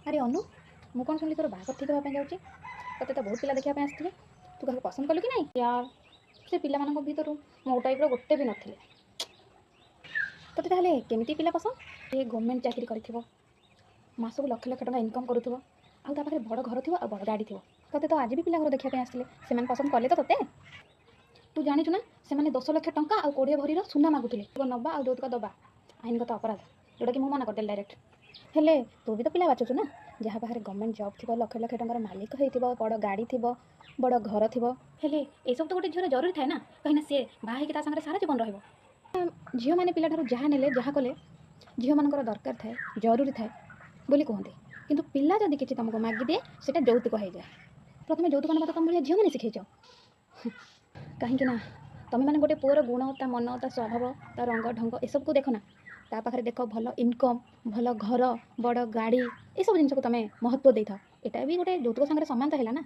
अरे अनु ମୁଁ କ'ଣ ଶୁଣିଲି ତୋର ବାହାଘର ଠିକ୍ ହେବା ପାଇଁ ଯାଉଛି। ତୋତେ ତ ବହୁତ ପିଲା ଦେଖିବା ପାଇଁ ଆସିଥିବେ। ତୁ କାହାକୁ ପସନ୍ଦ କଲୁ କି ନାହିଁ? ୟାର ସେ ପିଲାମାନଙ୍କ ଭିତରୁ ମୋ ଟାଇପ୍ର ଗୋଟେ ବି ନଥିଲେ। ତୋତେ ତାହେଲେ କେମିତି ପିଲା ପସନ୍ଦ? ସେ ଗଭର୍ଣ୍ଣମେଣ୍ଟ ଚାକିରି କରିଥିବ, ମାସକୁ ଲକ୍ଷ ଲକ୍ଷ ଟଙ୍କା ଇନକମ୍ କରୁଥିବ, ଆଉ ତା ପାଖରେ ବଡ଼ ଘର ଥିବ ଆଉ ବଡ଼ ଗାଡ଼ି ଥିବ। ତୋତେ ତ ଆଜି ବି ପିଲା ଘର ଦେଖିବା ପାଇଁ ଆସିଥିଲେ, ସେମାନେ ପସନ୍ଦ କଲେ ତ ତୋତେ? ତୁ ଜାଣିଛୁ ନା ସେମାନେ 10 ଲକ୍ଷ ଟଙ୍କା ଆଉ 20 ଭରିର ସୁନା ମାଗୁଥିଲେ। ନେବା ଆଉ ଯୌତୁକ ଦେବା ଆଇନଗତ ଅପରାଧ, ଯେଉଁଟାକି ମୁଁ ମନା କରିଦେଲି ଡାଇରେକ୍ଟ। ହେଲେ ତୁ ବି ତ ପିଲା ବାଛୁଛୁ ନା, ଯାହା ପାଖରେ ଗଭର୍ଣ୍ଣମେଣ୍ଟ ଜବ୍ ଥିବ, ଲକ୍ଷ ଲକ୍ଷ ଟଙ୍କାର ମାଲିକ ହେଇଥିବ, ବଡ଼ ଗାଡ଼ି ଥିବ, ବଡ଼ ଘର ଥିବ। ହେଲେ ଏସବୁ ତ ଗୋଟେ ଝିଅର ଜରୁରୀ ଥାଏ ନା, କାହିଁକିନା ସିଏ ବାହା ହେଇକି ତା ସାଙ୍ଗରେ ସାରା ଜୀବନ ରହିବ। ଝିଅମାନେ ପିଲାଠାରୁ ଯାହା ନେଲେ ଯାହା କଲେ ଝିଅମାନଙ୍କର ଦରକାର ଥାଏ, ଜରୁରୀ ଥାଏ ବୋଲି କୁହନ୍ତି। କିନ୍ତୁ ପିଲା ଯଦି କିଛି ତୁମକୁ ମାଗିଦିଏ ସେଇଟା ଯୌତୁକ ହେଇଯାଏ। ପ୍ରଥମେ ଯୌତୁକ ନେବା ତ ତୁମ ଭଳିଆ ଝିଅମାନେ ଶିଖେଇଛ। କାହିଁକି ନା ତୁମେମାନେ ଗୋଟେ ପୁଅର ଗୁଣ, ତା ମନ, ତା ସ୍ୱଭାବ, ତା ରଙ୍ଗ ଢଙ୍ଗ ଏସବୁକୁ ଦେଖ ନା। ତା ପାଖରେ ଦେଖ ଭଲ ଇନକମ୍, ଭଲ ଘର, ବଡ଼ ଗାଡ଼ି, ଏସବୁ ଜିନିଷକୁ ତୁମେ ମହତ୍ତ୍ୱ ଦେଇଥାଅ। ଏଇଟା ବି ଗୋଟେ ଯୌତୁକ ସାଙ୍ଗରେ ସମାନତା ହେଲା ନା।